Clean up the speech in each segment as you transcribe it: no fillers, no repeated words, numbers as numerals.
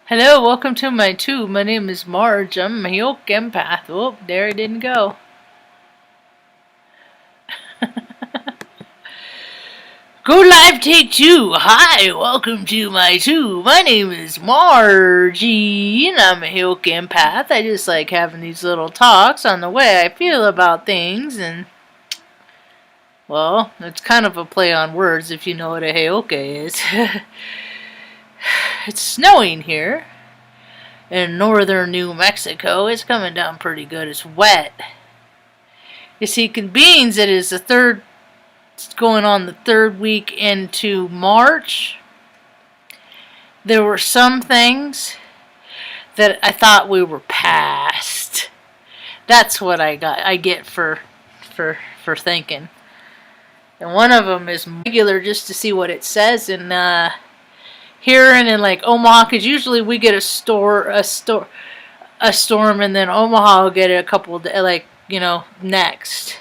Hello, welcome to my tube. My name is Marge. I'm a Yoke empath. Oh, there it didn't go. Go live take two. Hi, welcome to my tube. My name is Margie, and I'm a Yoke empath. I just like having these little talks on the way I feel about things, and well, it's kind of a play on words if you know what a Heyoke is. It's snowing here in northern New Mexico. It's coming down pretty good. It's wet. You see, beans, it is it's going on the third week into March. There were some things that I thought we were past. That's what I get for thinking. And one of them is regular, just to see what it says in here and in like Omaha, because usually we get a storm, and then Omaha will get it a couple next.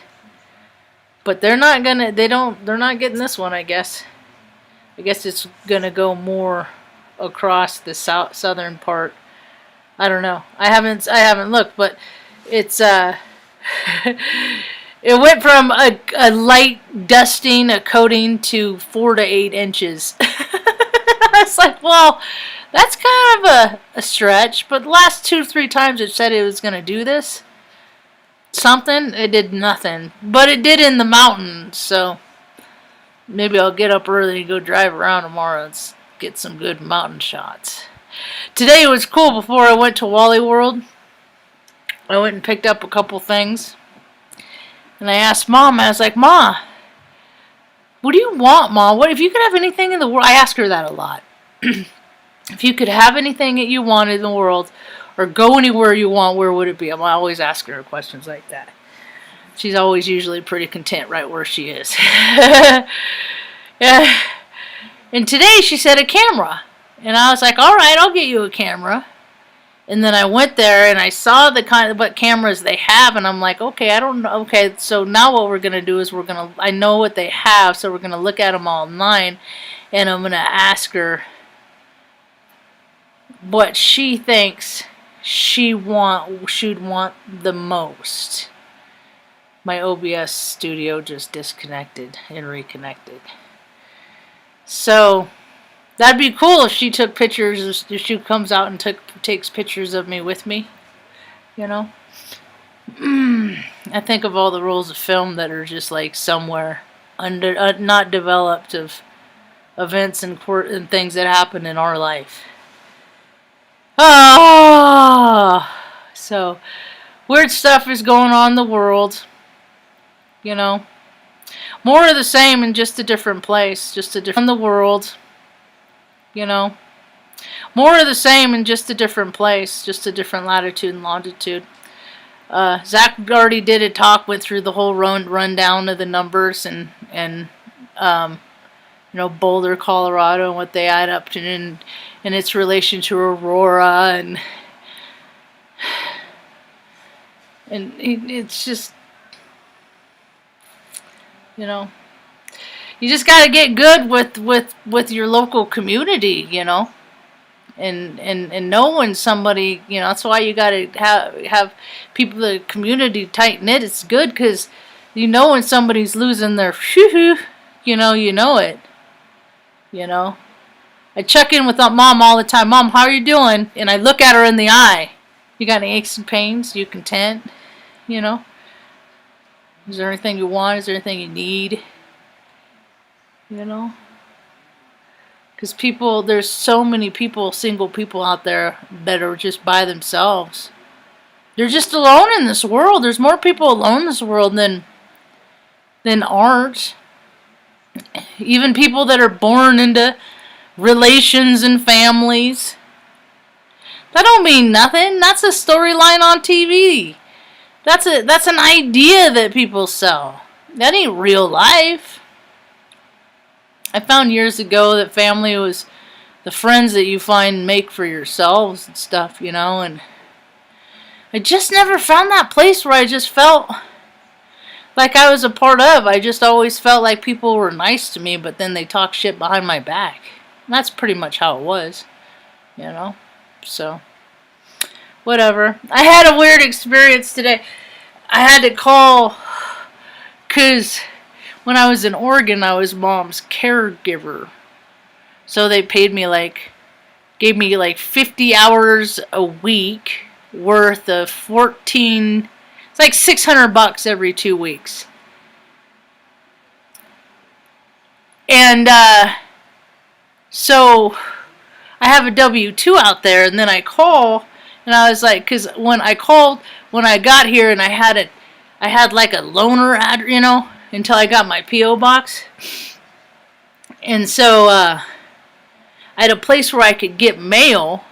But they're not getting this one, I guess. I guess it's gonna go more across the southern part. I don't know. I haven't looked, but it's it went from a light dusting, a coating, to 4 to 8 inches. It's like, well, that's kind of a stretch, but the last 2-3 times it said it was going to do this, it did nothing. But it did in the mountains, so maybe I'll get up early and go drive around tomorrow and get some good mountain shots. Today was cool. Before I went to Wally World, I went and picked up a couple things, and I asked Mom, I was like, Ma, what do you want, Ma? What if you could have anything in the world? I ask her that a lot. If you could have anything that you want in the world, or go anywhere you want, where would it be? I'm always asking her questions like that. She's always usually pretty content right where she is. Yeah. And today she said a camera. And I was like, all right, I'll get you a camera. And then I went there and I saw the kind of what cameras they have, and I'm like, okay, I don't know. Okay, so now what we're gonna do is I know what they have, so we're gonna look at them online, and I'm gonna ask her what she thinks she'd want the most. My OBS studio just disconnected and reconnected. So that'd be cool if she took pictures, if she comes out and takes pictures of me with me, you know. I think of all the rolls of film that are just like somewhere not developed, of events and things that happen in our life. Oh, so weird stuff is going on in the world, you know. More of the same in just a different place, in the world. You know, more of the same in just a different place, just a different latitude and longitude. Zach already did a talk, went through the whole rundown of the numbers and Boulder, Colorado, and what they add up to, and its relation to Aurora, and it's just, you know. You just got to get good with your local community, you know, and knowing somebody, you know. That's why you got to have people, the community tight knit. It's good because you know when somebody's losing their shoo-hoo, you know it, you know. I check in with Mom all the time. Mom, how are you doing? And I look at her in the eye. You got any aches and pains? You content? You know. Is there anything you want? Is there anything you need? You know, because there's so many single people out there that are just by themselves. They're just alone in this world. There's more people alone in this world than aren't. Even people that are born into relations and families. That don't mean nothing. That's a storyline on TV. That's an idea that people sell. That ain't real life. I found years ago that family was the friends that you make for yourselves and stuff, you know, and I just never found that place where I just felt like I was a part of. I just always felt like people were nice to me, but then they talk shit behind my back. And that's pretty much how it was, you know. So, whatever. I had a weird experience today. I had to call because when I was in Oregon, I was Mom's caregiver. So they paid me gave me 50 hours a week worth of 14, it's like $600 every 2 weeks. And so I have a W-2 out there, and then I call, and I was like, because when I got here, and I had like a loaner ad, until I got my P.O. box. And so I had a place where I could get mail.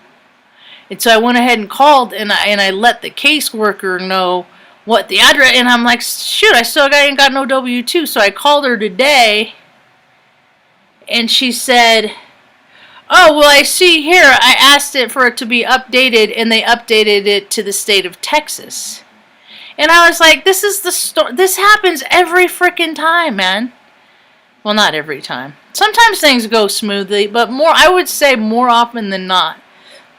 And so I went ahead and called, and I let the caseworker know what the address, and I'm like, shoot, I still ain't got no W-2. So I called her today, and she said, oh, well, I see here, I asked it for it to be updated, and they updated it to the state of Texas. And I was like, this is the story. This happens every freaking time, man. Well, not every time. Sometimes things go smoothly, but I would say more often than not,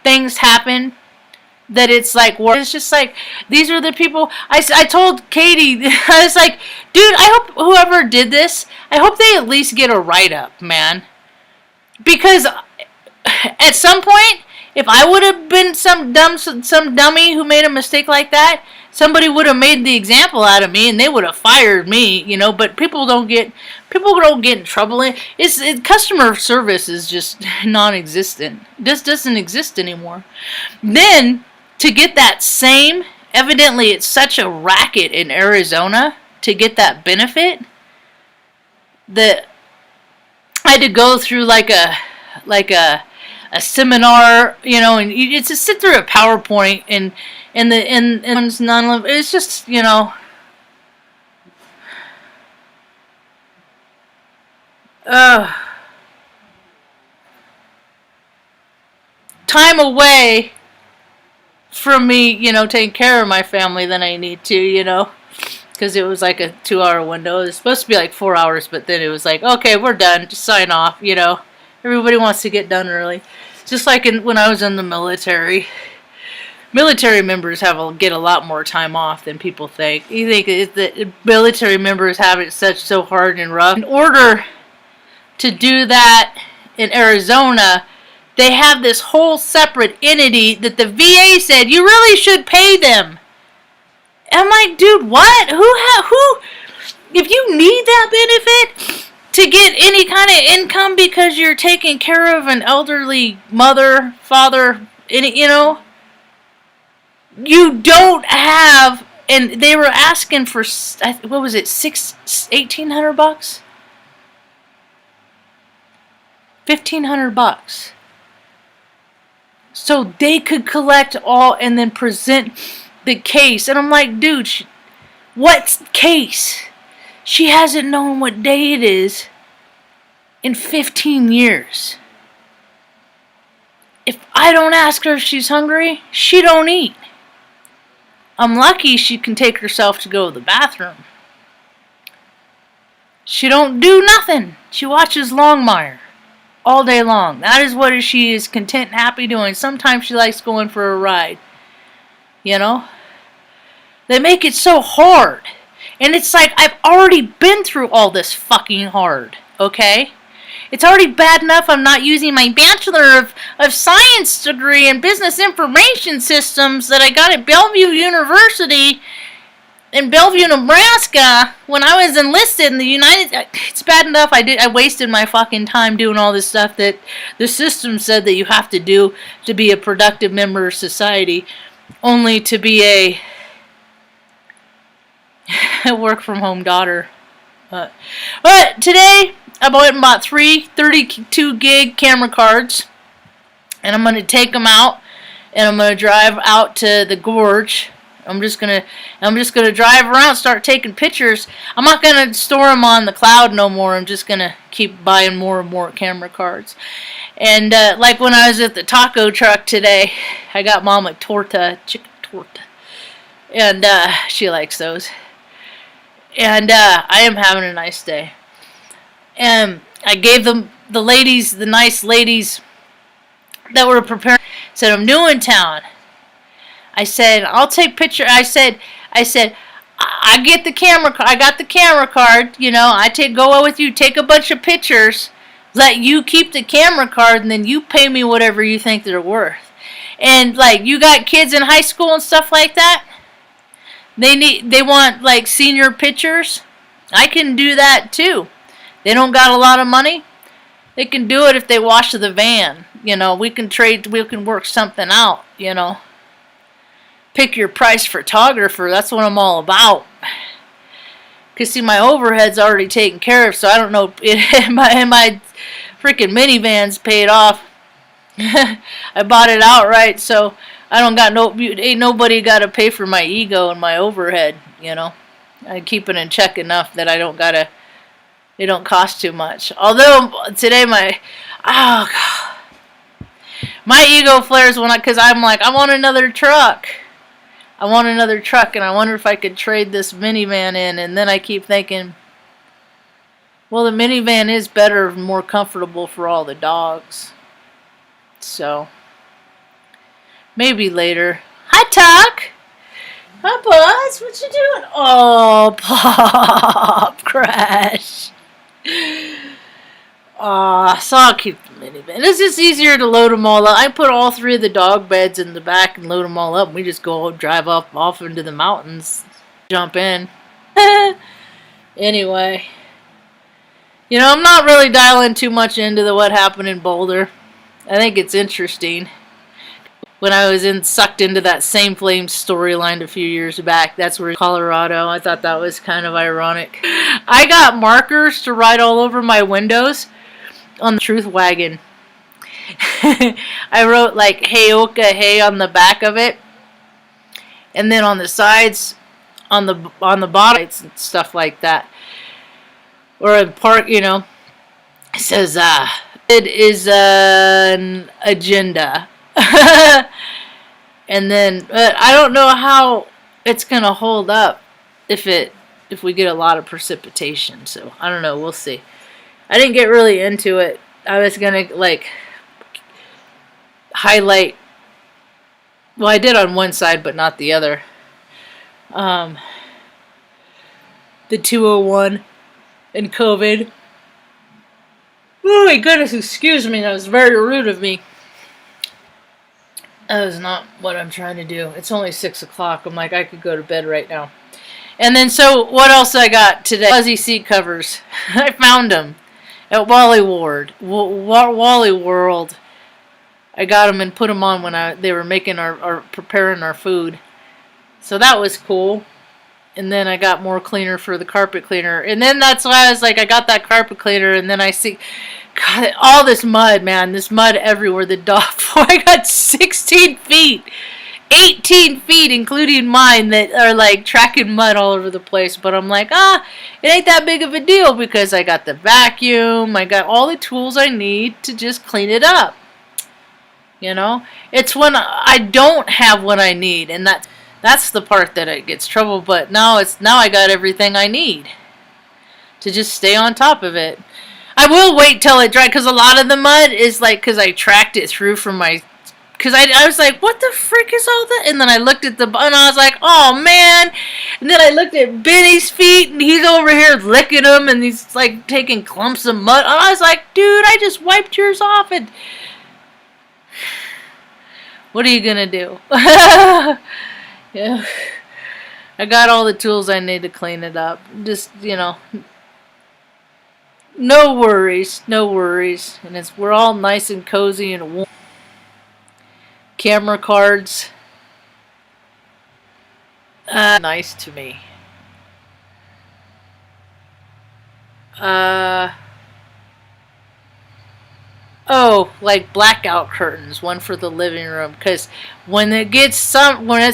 things happen that it's like, it's just like, these are the people. I told Katie, I was like, dude, I hope whoever did this, I hope they at least get a write-up, man. Because at some point, if I would have been some dummy who made a mistake like that, somebody would have made the example out of me, and they would have fired me, But people don't get in trouble. Customer service is just non-existent. This doesn't exist anymore. Then to get that same, evidently it's such a racket in Arizona to get that benefit that I had to go through like a seminar, and it's to sit through a PowerPoint and it's just, time away from me, taking care of my family than I need to, because it was like a 2-hour window. It was supposed to be like 4 hours, but then it was like, okay, we're done, just sign off, Everybody wants to get done early. Just like when I was in the military. Military members get a lot more time off than people think. You think that military members have it so hard and rough. In order to do that in Arizona, they have this whole separate entity that the VA said you really should pay them. I'm like, dude, what? Who? If you need that benefit to get any kind of income because you're taking care of an elderly mother, father, you don't have, and they were asking for, what was it, $1,800? $1,500. So they could collect all and then present the case. And I'm like, dude, what case? She hasn't known what day it is in 15 years. If I don't ask her if she's hungry, she don't eat. I'm lucky she can take herself to go to the bathroom. She don't do nothing. She watches Longmire all day long. That is what she is content and happy doing. Sometimes she likes going for a ride. They make it so hard. And it's like, I've already been through all this fucking hard, okay? It's already bad enough I'm not using my Bachelor of Science degree in Business Information Systems that I got at Bellevue University in Bellevue, Nebraska when I was enlisted in the United... It's bad enough I wasted my fucking time doing all this stuff that the system said that you have to do to be a productive member of society, only to be a work-from-home daughter. But today, I went and bought 3 32-gig camera cards, and I'm going to take them out, and I'm going to drive out to the gorge. I'm just gonna drive around, start taking pictures. I'm not gonna store them on the cloud no more. I'm just gonna keep buying more and more camera cards. And like when I was at the taco truck today, I got Mom a chicken torta, and she likes those. And I am having a nice day. And I gave them the nice ladies, that were preparing. I said, I'm new in town. I said, I'll take picture. I get the camera. I got the camera card. You know, go with you, take a bunch of pictures, let you keep the camera card, and then you pay me whatever you think they're worth. And like, you got kids in high school and stuff like that. They want like senior pictures. I can do that too. They don't got a lot of money. They can do it if they wash the van. You know, we can work something out, you know. Pick your price photographer. That's what I'm all about. Because, see, my overhead's already taken care of, so I don't know if my freaking minivan's paid off. I bought it outright, so I don't got ain't nobody got to pay for my ego and my overhead, you know. I keep it in check enough that it don't cost too much. Although, today my ego flares because I'm like, I want another truck. I want another truck, and I wonder if I could trade this minivan in. And then I keep thinking, well, the minivan is better and more comfortable for all the dogs. So, maybe later. Hi, Tuck. Hi, Buzz. What you doing? Oh, Pop Crash. So I'll keep the minivan. It's just easier to load them all up. I put all 3 of the dog beds in the back and load them all up. And we just go drive off into the mountains, jump in. Anyway, you know, I'm not really dialing too much into what happened in Boulder. I think it's interesting. When I was sucked into that Same Flames storyline a few years back, that's where Colorado. I thought that was kind of ironic. I got markers to write all over my windows on the Truth Wagon. I wrote like "Hey Oka Hey" on the back of it, and then on the sides, on the bottom and stuff like that. Or in park, you know, it says it is an agenda. And then, but I don't know how it's gonna hold up if we get a lot of precipitation. So I don't know. We'll see. I didn't get really into it. I was gonna like highlight. Well, I did on one side, but not the other. The 201 and COVID. Oh my goodness! Excuse me. That was very rude of me. That is not what I'm trying to do. It's only 6 o'clock. I'm like, I could go to bed right now. And then, so what else I got today? Fuzzy seat covers. I found them at Wally World. I got them and put them on when they were making preparing our food. So that was cool. And then I got more cleaner for the carpet cleaner. And then that's why I was like, I got that carpet cleaner, and then I see, God, all this mud, man. This mud everywhere. The dog, I got 16 feet. 18 feet, including mine, that are like tracking mud all over the place. But I'm like, it ain't that big of a deal because I got the vacuum. I got all the tools I need to just clean it up. You know? It's when I don't have what I need, and that's the part that it gets trouble. But now I got everything I need to just stay on top of it. I will wait till it dries, because a lot of the mud is like, because I tracked it through from my, because I was like, what the frick is all that? And then I looked at and I was like, oh man. And then I looked at Benny's feet, and he's over here licking them, and he's like taking clumps of mud. And I was like, dude, I just wiped yours off. And what are you gonna do? Yeah, I got all the tools I need to clean it up. Just, you know, no worries, and we're all nice and cozy and warm. Camera cards, nice to me. Like blackout curtains, one for the living room, because when it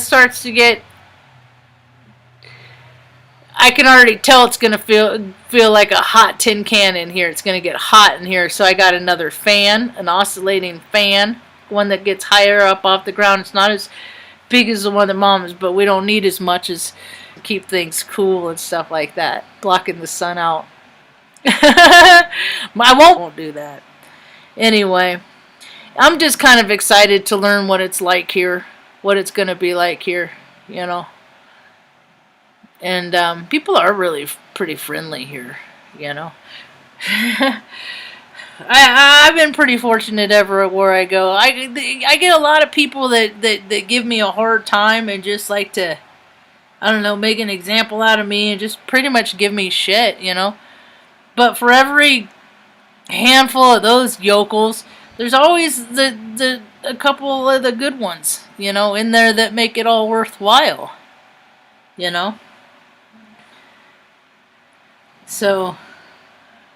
starts to get, I can already tell it's gonna feel like a hot tin can in here. It's gonna get hot in here, so I got another fan, an oscillating fan, one that gets higher up off the ground. It's not as big as the one that Mom's, but we don't need as much as to keep things cool and stuff like that, blocking the sun out. I won't do that. Anyway, I'm just kind of excited to learn what it's like here, what it's going to be like here, you know. And people are really pretty friendly here, you know. I've been pretty fortunate everywhere I go. I get a lot of people that give me a hard time and just like to, I don't know, make an example out of me and just pretty much give me shit, you know. But for every handful of those yokels, there's always a couple of the good ones, you know, in there that make it all worthwhile, you know. So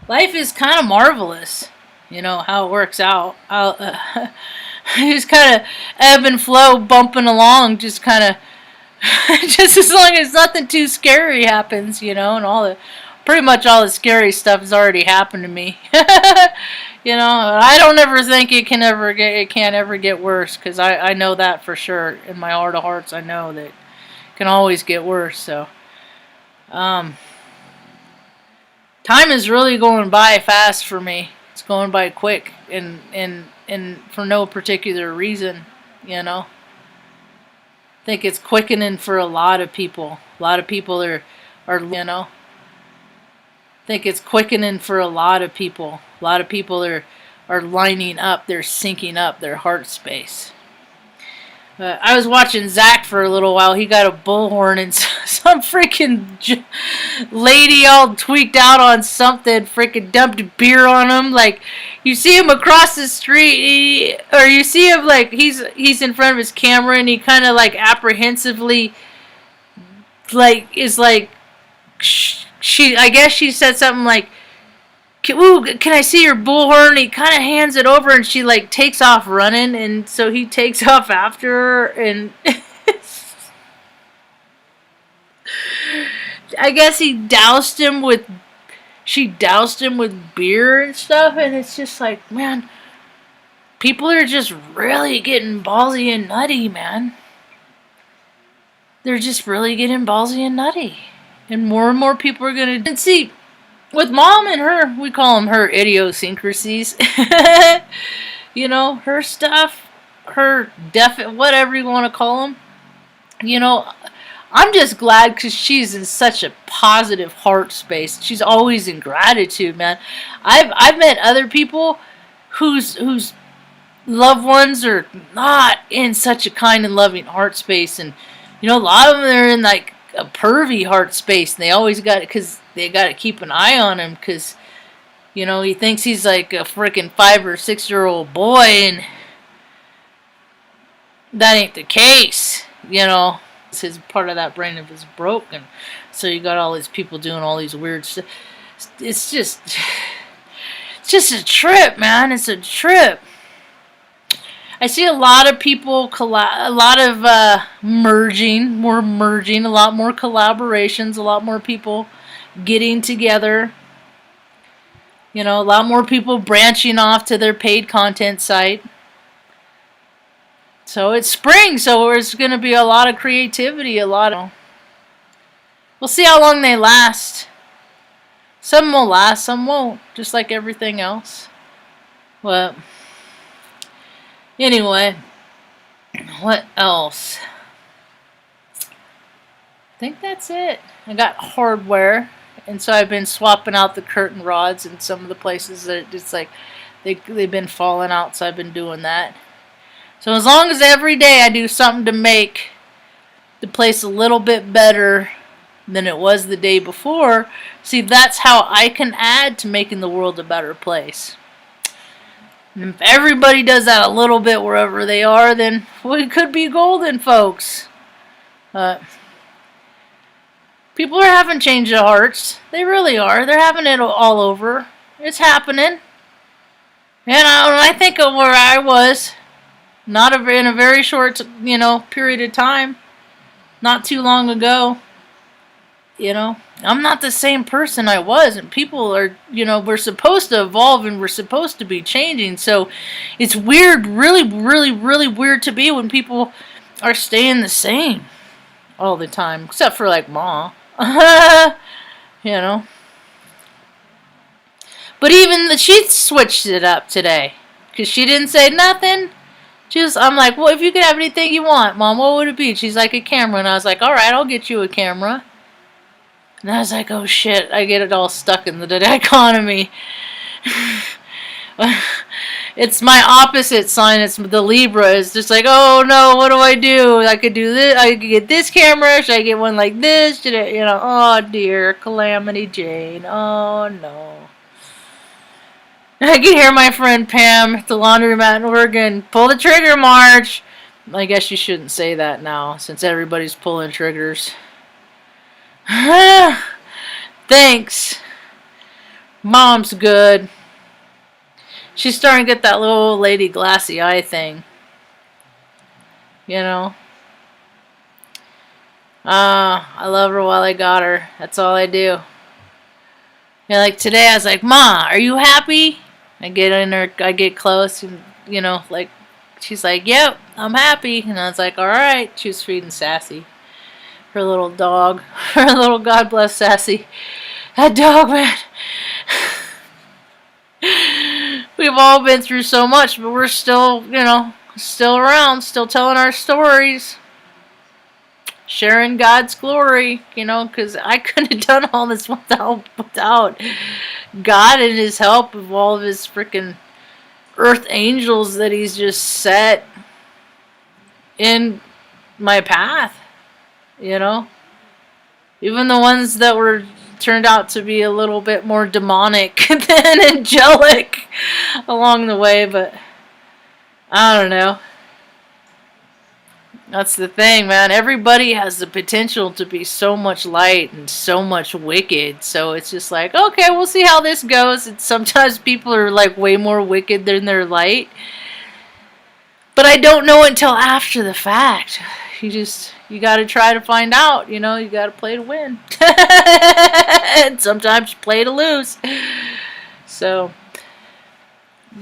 life is kind of marvelous, you know, how it works out. Just kind of ebb and flow, bumping along, just kind of, just as long as nothing too scary happens, you know, and pretty much all the scary stuff has already happened to me. You know, I don't ever think it can't ever get worse, because I know that for sure. In my heart of hearts, I know that it can always get worse. So, time is really going by fast for me. It's going by quick, and for no particular reason, you know. I think it's quickening for a lot of people. A lot of people are you know. I think it's quickening for a lot of people. A lot of people are lining up. They're syncing up their heart space. I was watching Zach for a little while. He got a bullhorn, and some freaking lady all tweaked out on something, freaking dumped beer on him. Like, you see him across the street, or you see him like he's in front of his camera, and he kind of like apprehensively, like, is like, I guess she said something like, "Ooh, can I see your bullhorn?" He kind of hands it over, and she like takes off running, and so he takes off after her, and I guess she doused him with beer and stuff, and it's just like, man, people are just really getting ballsy and nutty, man. They're just really getting ballsy and nutty, and more people are gonna. And see, with Mom and her, we call them her idiosyncrasies. You know, her stuff, her whatever you want to call them. You know, I'm just glad because she's in such a positive heart space. She's always in gratitude, man. I've met other people whose loved ones are not in such a kind and loving heart space, and you know, a lot of them are in like a pervy heart space, and they always got it because they got to keep an eye on him, because you know, he thinks he's like a freaking 5 or 6 year old boy, and that ain't the case, you know. His part of that brain of his broken, so you got all these people doing all these weird stuff. It's just a trip, man. It's a trip. I see a lot of people, a lot of merging, a lot more collaborations, a lot more people getting together. You know, a lot more people branching off to their paid content site. So it's spring, so there's going to be a lot of creativity, we'll see how long they last. Some will last, some won't, just like everything else. Well, anyway, what else? I think that's it. I got hardware, and so I've been swapping out the curtain rods in some of the places that it's like they've been falling out, so I've been doing that. So as long as every day I do something to make the place a little bit better than it was the day before, see, that's how I can add to making the world a better place. And if everybody does that a little bit wherever they are, then we could be golden, folks. People are having change of hearts. They really are. They're having it all over. It's happening. And when I think of where I was, not in a very short, you know, period of time, not too long ago, you know, I'm not the same person I was, and people are, you know, we're supposed to evolve and we're supposed to be changing, so it's weird, really, really, really weird to be when people are staying the same all the time, except for like Ma, you know. But even she switched it up today. Because she didn't say nothing. I'm like, well, if you could have anything you want, Mom, what would it be? She's like, a camera. And I was like, all right, I'll get you a camera. And I was like, oh shit, I get it all stuck in the dichotomy. It's my opposite sign. It's the Libra. It's just like, oh no, what do I do? I could do this. I could get this camera. Should I get one like this? Should I, oh dear, Calamity Jane. Oh no. I can hear my friend Pam at the laundromat in Oregon. Pull the trigger, Marge. I guess you shouldn't say that now, since everybody's pulling triggers. Thanks. Mom's good. She's starting to get that little old lady glassy eye thing. I love her while I got her. That's all I do. Like today I was like, Ma, are you happy? I get in her, I get close, and like, she's like, yep, I'm happy. And I was like, alright. She was feeding Sassy, her little dog. Her little, God bless Sassy. That dog, man. We've all been through so much, but we're still, still around, still telling our stories, sharing God's glory, because I couldn't have done all this without God and His help of all of His freaking earth angels that He's just set in my path, even the ones that were turned out to be a little bit more demonic than angelic along the way, but I don't know. That's the thing, man. Everybody has the potential to be so much light and so much wicked, so it's just like, okay, we'll see how this goes. And sometimes people are like way more wicked than they're light, but I don't know until after the fact. You gotta try to find out, you gotta play to win. And sometimes you play to lose. So,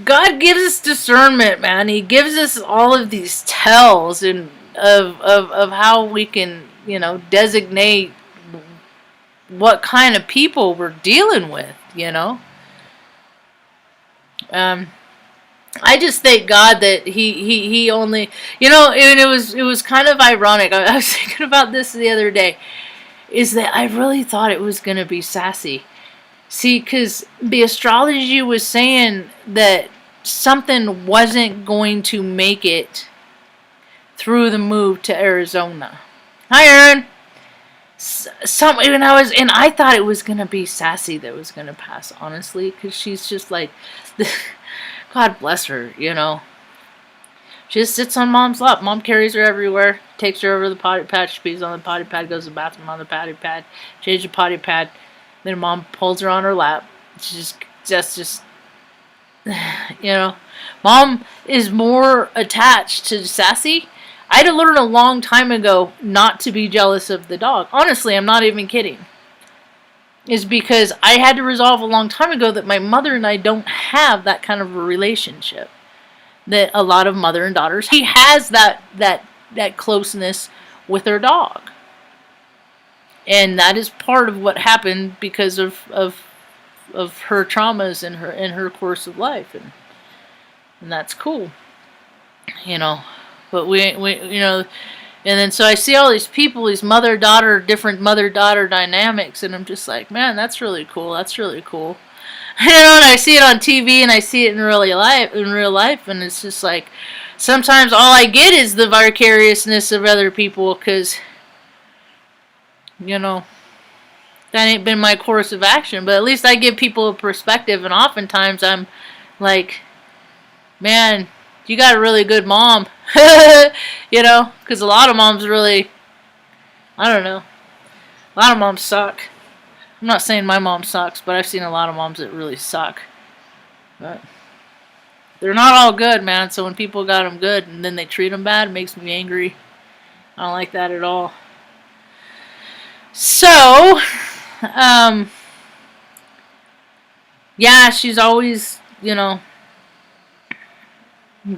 God gives us discernment, man. He gives us all of these tells and of how we can, designate what kind of people we're dealing with, I just thank God that he only, and it was kind of ironic. I was thinking about this the other day, is that I really thought it was going to be Sassy. See, because the astrology was saying that something wasn't going to make it through the move to Arizona. Hi, Aaron. And I thought it was going to be Sassy that was going to pass, honestly, because she's just like, God bless her, She just sits on Mom's lap. Mom carries her everywhere, takes her over to the potty pad. She pees on the potty pad, goes to the bathroom on the potty pad, changes the potty pad. Then Mom pulls her on her lap. She just Mom is more attached to Sassy. I had to learn a long time ago not to be jealous of the dog. Honestly, I'm not even kidding. Is because I had to resolve a long time ago that my mother and I don't have that kind of a relationship that a lot of mother and daughters. He has that closeness with her dog, and that is part of what happened because of her traumas in her course of life, and that's cool, But we and then so I see all these people, these mother-daughter, different mother-daughter dynamics, and I'm just like, man, that's really cool. That's really cool. And I see it on TV and I see it in real life, and it's just like, sometimes all I get is the vicariousness of other people, because, that ain't been my course of action, but at least I give people a perspective, and oftentimes I'm like, man, you got a really good mom. Because a lot of moms really, I don't know, a lot of moms suck. I'm not saying my mom sucks, but I've seen a lot of moms that really suck. But they're not all good, man, so when people got them good and then they treat them bad, it makes me angry. I don't like that at all. So, yeah, she's always,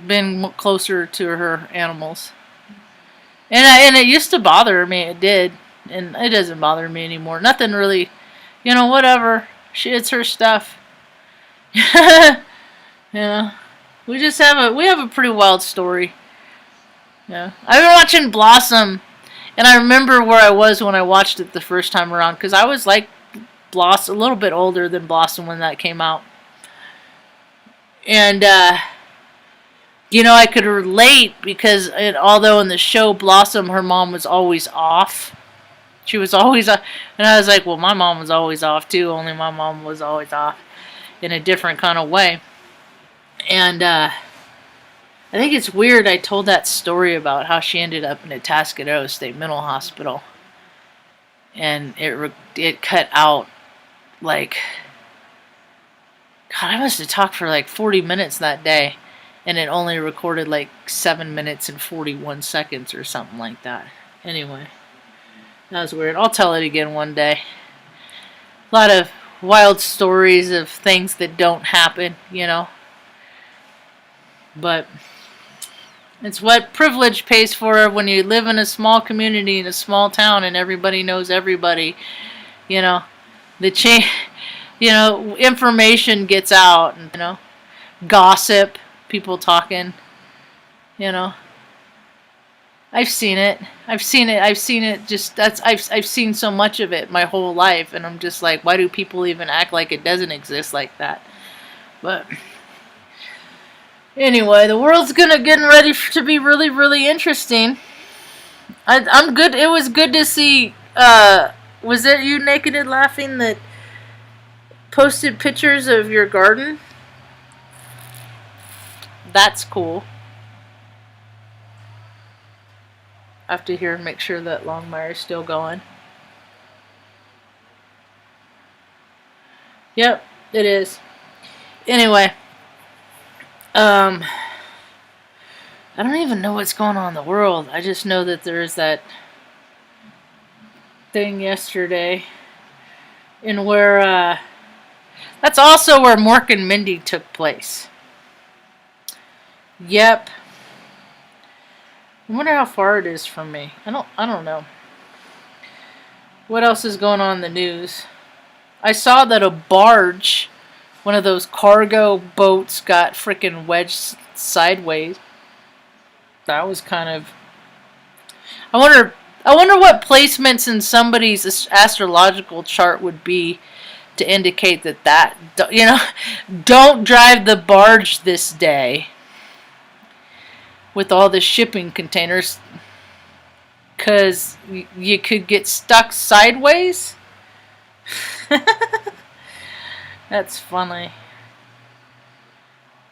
been closer to her animals, and it used to bother me. It did, and it doesn't bother me anymore. Nothing really, whatever. It's her stuff. We have a pretty wild story. Yeah. I've been watching Blossom, and I remember where I was when I watched it the first time around, because I was like Blossom, a little bit older than Blossom when that came out. And, I could relate because although in the show Blossom, her mom was always off. She was always off. And I was like, well, my mom was always off too, only my mom was always off in a different kind of way. And, I think it's weird I told that story about how she ended up in a Atascadero State Mental Hospital. And it cut out, like, God, I must have talked for like 40 minutes that day. And it only recorded like 7 minutes and 41 seconds or something like that. Anyway, that was weird. I'll tell it again one day. A lot of wild stories of things that don't happen, But it's what privilege pays for when you live in a small community in a small town and everybody knows everybody. Information gets out, and gossip, people talking. I've seen it. I've seen it. I've seen so much of it my whole life, and I'm just like, why do people even act like it doesn't exist like that? But anyway, the world's getting ready to be really, really interesting. I'm good. It was good to see. Was it you, Naked and Laughing, that posted pictures of your garden? That's cool. I have to make sure that Longmire is still going. Yep, it is. Anyway. I don't even know what's going on in the world. I just know that there's that thing yesterday in where, that's also where Mork and Mindy took place. Yep. I wonder how far it is from me. I don't know. What else is going on in the news? I saw that a barge, one of those cargo boats, got freaking wedged sideways. That was kind of... I wonder what placements in somebody's astrological chart would be to indicate that don't drive the barge this day with all the shipping containers, because you could get stuck sideways. That's funny.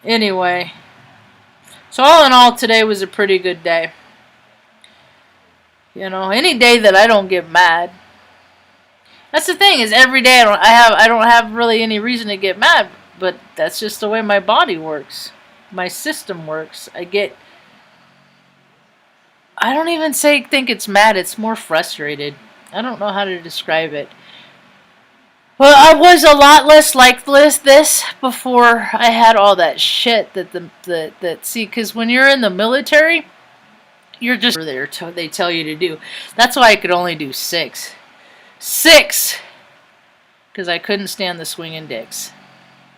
Anyway, so all in all, today was a pretty good day. Any day that I don't get mad. That's the thing, is every day I don't have really any reason to get mad, but that's just the way my body works. My system works. I don't even think it's mad, it's more frustrated. I don't know how to describe it. Well, I was a lot less like this before I had all that shit because when you're in the military, you're just there. They tell you to do. That's why I could only do 6. 6! Because I couldn't stand the swinging dicks.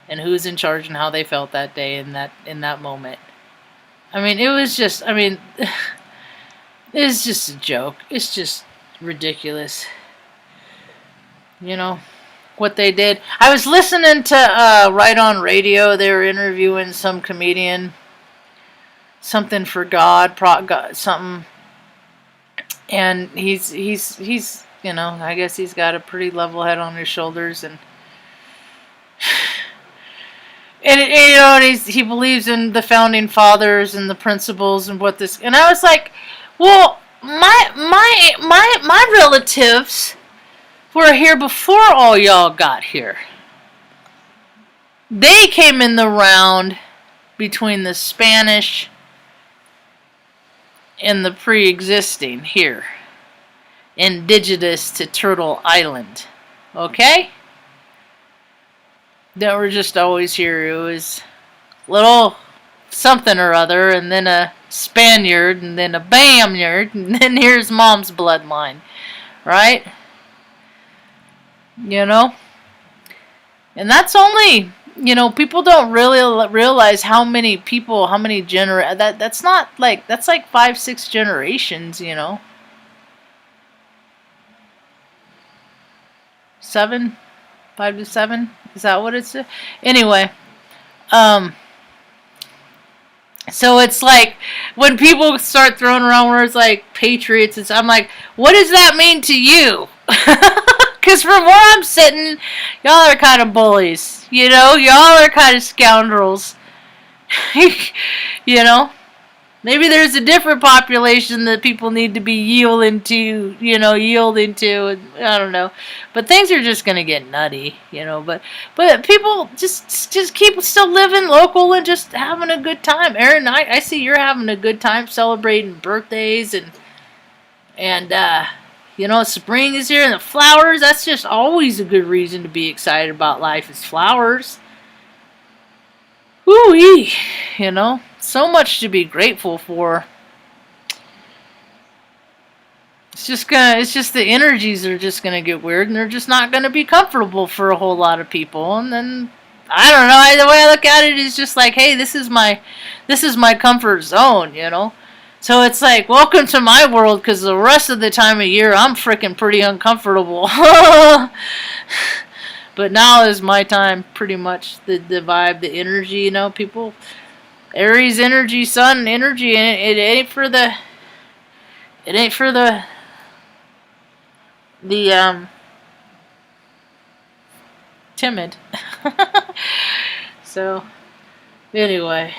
And who's in charge and how they felt that day in that moment. It was just, it's just a joke. It's just ridiculous. What they did. I was listening to Right on Radio. They were interviewing some comedian. Something for God, something. And he's I guess he's got a pretty level head on his shoulders, and he believes in the founding fathers and the principles and what this. And I was like, well, my relatives were here before all y'all got here. They came in the round between the Spanish and the pre-existing here, indigenous to Turtle Island. Okay? That were just always here. It was little something or other, and then a Spaniard, and then a Bamyard, and then here's Mom's bloodline. Right? And that's only you know, people don't really realize how many people, how many that's not like, that's like 5-6 generations, you know. 7, 5 to 7, is that what it's? Anyway, so it's like when people start throwing around words like patriots, I'm like, what does that mean to you? Because from where I'm sitting, y'all are kind of bullies. You know, y'all are kind of scoundrels. You know, maybe there's a different population that people need to be yielding to. You know, yielding to. I don't know, but things are just gonna get nutty. You know, but people just keep still living local and just having a good time. Aaron, I see you're having a good time celebrating birthdays and you know, spring is here and the flowers. That's just always a good reason to be excited about life is flowers. Woo-wee, you know, so much to be grateful for. It's just the energies are just gonna get weird, and they're just not gonna be comfortable for a whole lot of people. And then I don't know. The way I look at it is just like, hey, this is my comfort zone, you know. So it's like, welcome to my world, because the rest of the time of year, I'm freaking pretty uncomfortable. But now is my time, pretty much, the vibe, the energy, you know, people. Aries energy, sun energy, and it ain't for the timid. So, anyway.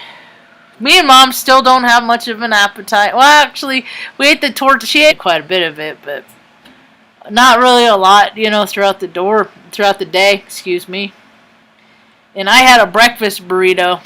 Me and Mom still don't have much of an appetite. Well, actually, we ate the torta. She ate quite a bit of it, but not really a lot, you know, throughout the day, excuse me. And I had a breakfast burrito.